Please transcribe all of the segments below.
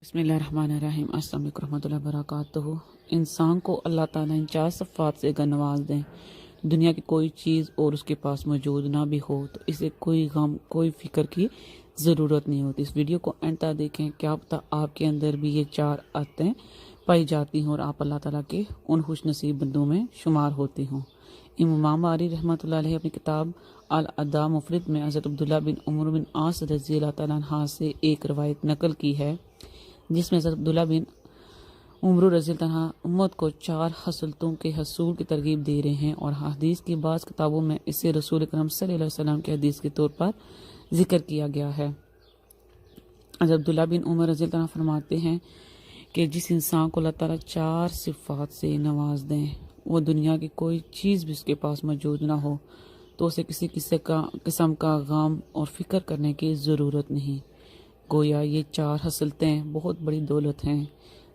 बिस्मिल्लाहिर्रहमानिर्रहीम। अस्सलाम वालेकुम रहमतुल्लाहि वबरकातुहू। इंसान को अल्लाह ताला इन 4 सिफ़ात से अगर नवाज दें, दुनिया की कोई चीज़ और उसके पास मौजूद ना भी हो तो इसे कोई गम कोई फ़िक्र की ज़रूरत नहीं होती। इस वीडियो को एंड तक देखें, क्या पता आपके अंदर भी ये 4 आदतें पाई जाती हों और आप अल्लाह ताला के उन खुश नसीब बंदों में शुमार होती हों। इमाम बुखारी रहमतुल्लाह अलैह अपनी किताब अल अदा मुफरद में हज़रत अब्दुल्लाह बिन उमर बिन आस रज़ी अल्लाह तआला अन्हा से एक रवायत नकल की है, जिसमें हज़रत अब्दुल्लाह बिन उमर रज़ी अल्लाह तआला उम्मत को 4 हसलतों के हसूल की तरगीब दे रहे हैं और हदीस की बाज़ किताबों में इसे रसूल अकरम सल्लल्लाहु अलैहि वसल्लम के हदीस के तौर पर जिक्र किया गया है। हज़रत अब्दुल्लाह बिन उमर रज़ी अल्लाह तआला फरमाते हैं कि जिस इंसान को अल्लाह ताला 4 सिफ़ात से नवाज दें, वो दुनिया की कोई चीज़ भी उसके पास मौजूद ना हो तो उसे किसी किस्म का गम और फ़िक्र करने की ज़रूरत नहीं। गोया ये 4 हसलतें बहुत बड़ी दौलत हैं,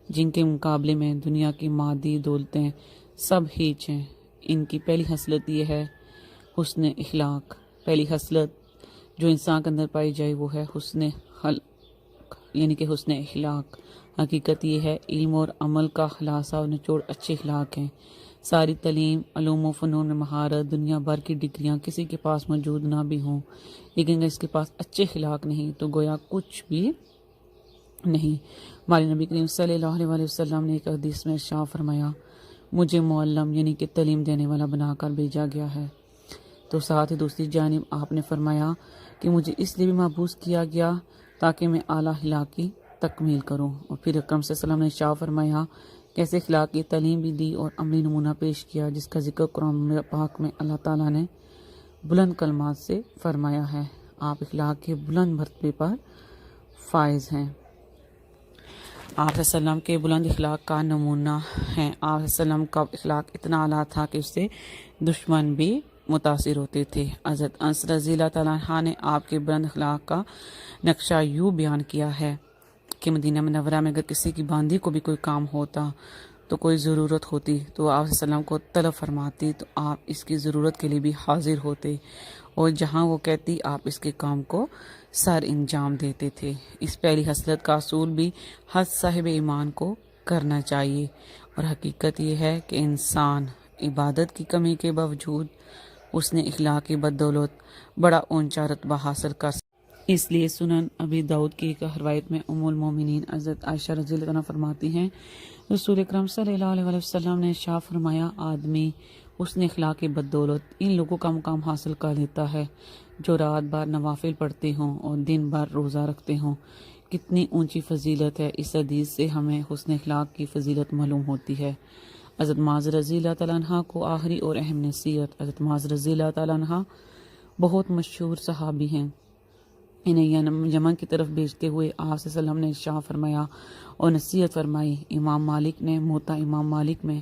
जिनके मुकाबले में दुनिया की मादी दौलतें सब हीच हैं। इनकी पहली हसलत ये है हुस्न इखलाक। पहली हसलत जो इंसान के अंदर पाई जाए वो है हुस्न यानी कि हुस्न इखलाक। हकीकत ये है इल्म और अमल का खुलासा और निचोड़ अच्छे इखलाक हैं। सारी तलीम अलूम व फ़नून में महारत, दुनिया भर की डिग्रियां किसी के पास मौजूद ना भी हों, लेकिन अगर इसके पास अच्छे इखलाक नहीं तो गोया कुछ भी नहीं। हमारे नबी करीम सल्लल्लाहु अलैहि वसल्लम ने एक हदीस में इरशाद फरमाया, मुझे मुअल्लम यानी कि तलीम देने वाला बनाकर भेजा गया है। तो साथ ही दूसरी जानिब आपने फरमाया कि मुझे इसलिए भी महबूस किया गया ताकि मैं आला इखलाक की तकमील करूं। और फिर अकरम सल्लल्लाहु अलैहि वसल्लम ने इरशाद फरमाया कैसे इखलाक की तालीम भी दी और अमली नमूना पेश किया, जिसका जिक्र कुरान पाक में अल्लाह ताला ने बुलंद कलमात से फरमाया है। आप इखलाक के बुलंद मर्तबे पर फाइज हैं। आप सल्लम के बुलंद इखलाक का नमूना हैं। आप सल्लम का इखलाक इतना आला था कि उससे दुश्मन भी मुतासिर होते थे। हज़रत अनस रज़ी अल्लाह तआला अन्हा ने आपके बुलंद इखलाक का नक्शा यूँ बयान किया है कि मदीना मुनव्वरा में अगर किसी की बांदी को भी कोई काम होता तो कोई ज़रूरत होती तो आप सल्लम को तलब फरमाती तो आप इसकी ज़रूरत के लिए भी हाजिर होते और जहां वो कहती आप इसके काम को सर अंजाम देते थे। इस पहली हसलत का असूल भी हर साहिब ईमान को करना चाहिए और हकीकत ये है कि इंसान इबादत की कमी के बावजूद उसने इखलाक की बदौलत बड़ा ऊंचा रुतबा हासिल कर। इसलिए सुनन अबी दाऊद की एक रवायत में उम्मुल मोमिनीन हज़रत आयशा रज़ी अल्लाह अन्हा फरमाती हैं, रसूल अकरम सल्लल्लाहु अलैहि वसल्लम ने इरशाद फरमाया, आदमी उसने इखलाक की बदौलत इन लोगों का मुकाम हासिल कर लेता है जो रात भर नवाफिल पढ़ते हों और दिन भर रोज़ा रखते हों। कितनी ऊंची फजीलत है। इस हदीस से हमें हुस्न इखलाक की फजीलत मालूम होती है। हज़रत माज़ रज़ी अल्लाह तआला अन्हा को आखिरी और अहम नसीहत। हज़रत माज़ रज़ी अल्लाह तआला अन्हा बहुत मशहूर सहाबी हैं। इन्हें यमन की तरफ भेजते हुए आप सल्लम ने इरशाद फरमाया और नसीहत फरमाई। इमाम मालिक ने मोता इमाम मालिक में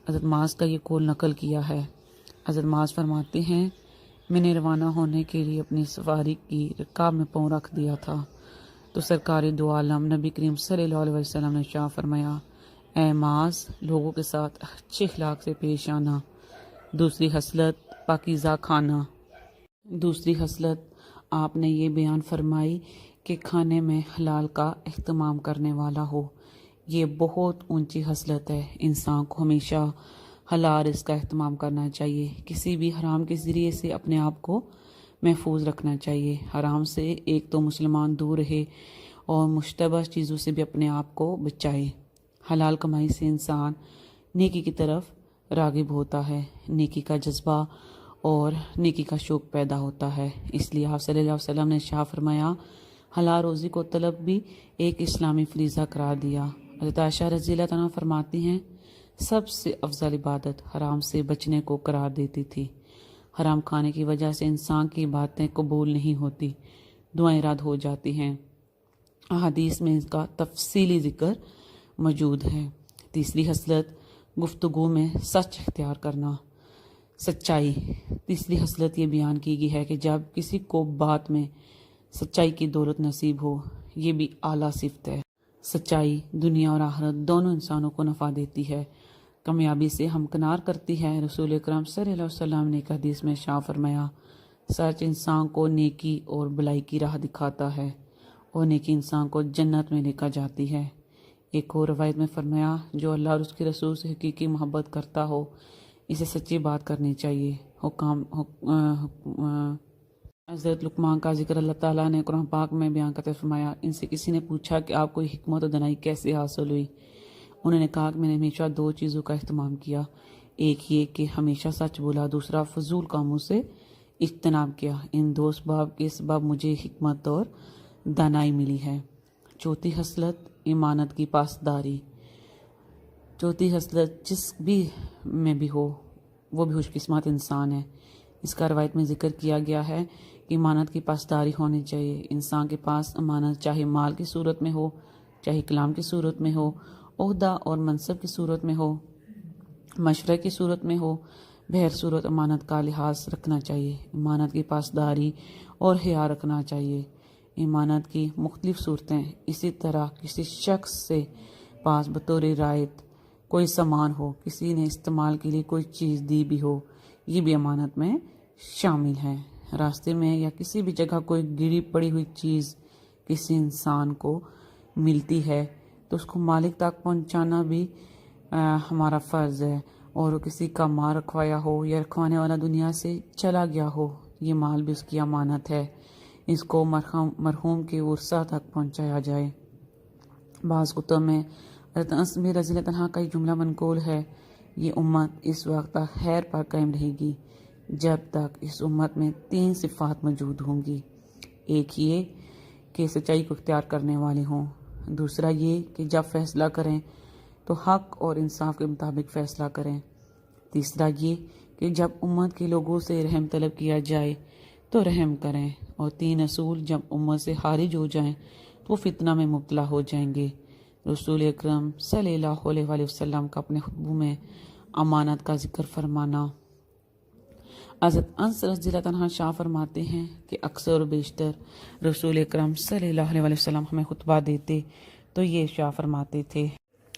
हज़रत माज़ का ये कौल नकल किया है। हज़रत माज़ फरमाते हैं, मैंने रवाना होने के लिए अपनी सवारी की रकाब में पाँव रख दिया था तो सरकारी दो आलम नबी करीम सल्लल्लाहु अलैहि वसल्लम ने इरशाद फरमाया, ए माज़, लोगों के साथ अच्छे इखलाक से पेश आना। दूसरी हसलत पाकीज़ा खाना। दूसरी हसलत आपने ये बयान फरमाई कि खाने में हलाल का एहतमाम करने वाला हो। ये बहुत ऊंची हसलत है। इंसान को हमेशा हलाल इसका एहतमाम करना चाहिए। किसी भी हराम के ज़रिए से अपने आप को महफूज रखना चाहिए। हराम से एक तो मुसलमान दूर रहे और मुश्तबह चीज़ों से भी अपने आप को बचाए। हलाल कमाई से इंसान नेकी की तरफ रागिब होता है। नेकी का जज्बा और नेकी का शौक पैदा होता है। इसलिए आप सल्लल्लाहु अलैहि वसल्लम ने इरशाद फरमाया, हलाल रोज़ी को तलब भी एक इस्लामी फरीज़ा करार दिया। हज़रत आयशा रज़ी अल्लाह तआला फरमाती हैं, सबसे अफजल इबादत हराम से बचने को करार देती थी। हराम खाने की वजह से इंसान की बातें कबूल नहीं होती, दुआएं रद्द हो जाती हैं। अहादीस में इसका तफसीली जिक्र मौजूद है। तीसरी हसलत गुफ्तगू में सच इख्तियार करना, सच्चाई। तीसरी हसलत ये बयान की गई है कि जब किसी को बात में सच्चाई की दौलत नसीब हो, ये भी आला सिफत है। सच्चाई दुनिया और आखिरत दोनों इंसानों को नफ़ा देती है, कामयाबी से हमकिनार करती है। रसूल अकरम सल्लल्लाहु अलैहि वसल्लम ने एक हदीस में इरशाद फरमाया, सच इंसान को नेकी और भलाई की राह दिखाता है اور نیکی انسان کو جنت میں لے کر جاتی ہے۔ ایک اور روایت میں فرمایا، جو اللہ اور اس کے رسول سے حقیقی محبت کرتا ہو اسے سچی بات کرنی چاہیے۔ حضرت لقمان کا ذکر اللہ تعالیٰ نے قرآن پاک میں بیان کرتے فرمایا، ان سے کسی نے پوچھا کہ آپ کو حکمت و دانائی کیسے حاصل ہوئی؟ انہوں نے کہا کہ میں نے ہمیشہ 2 چیزوں کا اہتمام کیا، ایک یہ کہ ہمیشہ سچ بولا، دوسرا فضول کاموں سے اجتناب کیا۔ ان 2 اسباب کے سبب مجھے حکمت اور دانائی ملی ہے۔ چوتھی خصلت امانت کی پاسداری۔ چوتھی خصلت جس بھی میں بھی ہو وہ بھی خوش قسمت انسان ہے۔ اس کا روایت میں ذکر کیا گیا ہے کہ امانت کی پاسداری ہونی چاہیے۔ انسان کے پاس امانت چاہے مال کی صورت میں ہو، چاہے کلام کی صورت میں ہو، عہدہ اور منصب کی صورت میں ہو، مشورے کی صورت میں ہو، بہر صورت امانت کا لحاظ رکھنا چاہیے، امانت کی پاسداری اور حیا رکھنا چاہیے۔ امانت کی مختلف صورتیں، اسی طرح کسی شخص سے پاس بطور رعایت کوئی سامان ہو، کسی نے استعمال کے لیے کوئی چیز دی بھی ہو، یہ بھی امانت میں شامل ہے۔ راستے میں یا کسی بھی جگہ کوئی گری پڑی ہوئی چیز کسی انسان کو ملتی ہے تو اس کو مالک تک پہنچانا بھی ہمارا فرض ہے، اور کسی کا مال رکھوایا ہو یا رکھوانے والا دنیا سے چلا گیا ہو، یہ مال بھی اس کی امانت ہے، اس کو مرحوم کے ورثہ تک پہنچایا جائے۔ بعض کتب میں حضرت انس بن رضی اللہ عنہ کا ایک جملہ منقول ہے، یہ امت اس وقت تک خیر پر قائم رہے گی جب تک اس امت میں 3 صفات موجود ہوں گی۔ ایک یہ کہ سچائی کو اختیار کرنے والے ہوں، دوسرا یہ کہ جب فیصلہ کریں تو حق اور انصاف کے مطابق فیصلہ کریں، تیسرا یہ کہ جب امت کے لوگوں سے رحم طلب کیا جائے تو رحم کریں، اور 3 اصول جب امت سے خارج ہو جائیں تو وہ فتنہ میں مبتلا ہو جائیں گے۔ رسول اکرم صلی اللہ علیہ وآلہ وسلم کا اپنے خطبوں میں امانت کا ذکر فرمانا۔ حضرت انس رضی اللہ عنہ شاہ فرماتے ہیں کہ اکثر و بیشتر رسول اکرم صلی اللہ علیہ وآلہ وسلم ہمیں خطبہ دیتے تو یہ شاہ فرماتے تھے،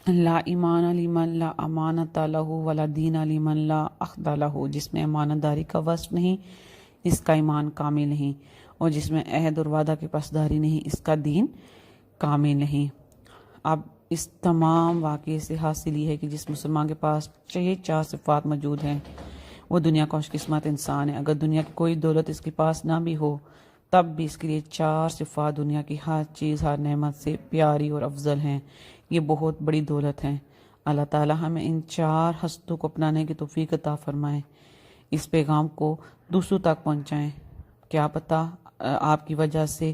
لا ایمان لمن لا امانت لہ ولا دین لمن لا عہد لہ۔ جس میں امانت داری کا وصف نہیں اس کا ایمان کامل نہیں، اور جس میں عہد اور وعدہ کی پاسداری نہیں اس کا دین کامل نہیں۔ اب اس تمام واقعے سے حاصل یہ ہے کہ جس مسلمان کے پاس 4 صفات موجود ہیں وہ دنیا کا خوش قسمت انسان ہے۔ اگر دنیا کی کوئی دولت اس کے پاس نہ بھی ہو تب بھی اس کے لیے 4 صفات دنیا کی ہر چیز ہر نعمت سے پیاری اور افضل ہیں، یہ بہت بڑی دولت ہیں۔ اللہ تعالی ہمیں ان 4 ہستوں کو اپنانے کی توفیق عطا فرمائے، اس پیغام کو دوسروں تک پہنچائیں، کیا پتہ آپ کی وجہ سے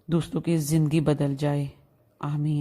دوسروں کی زندگی بدل جائے۔ آمین۔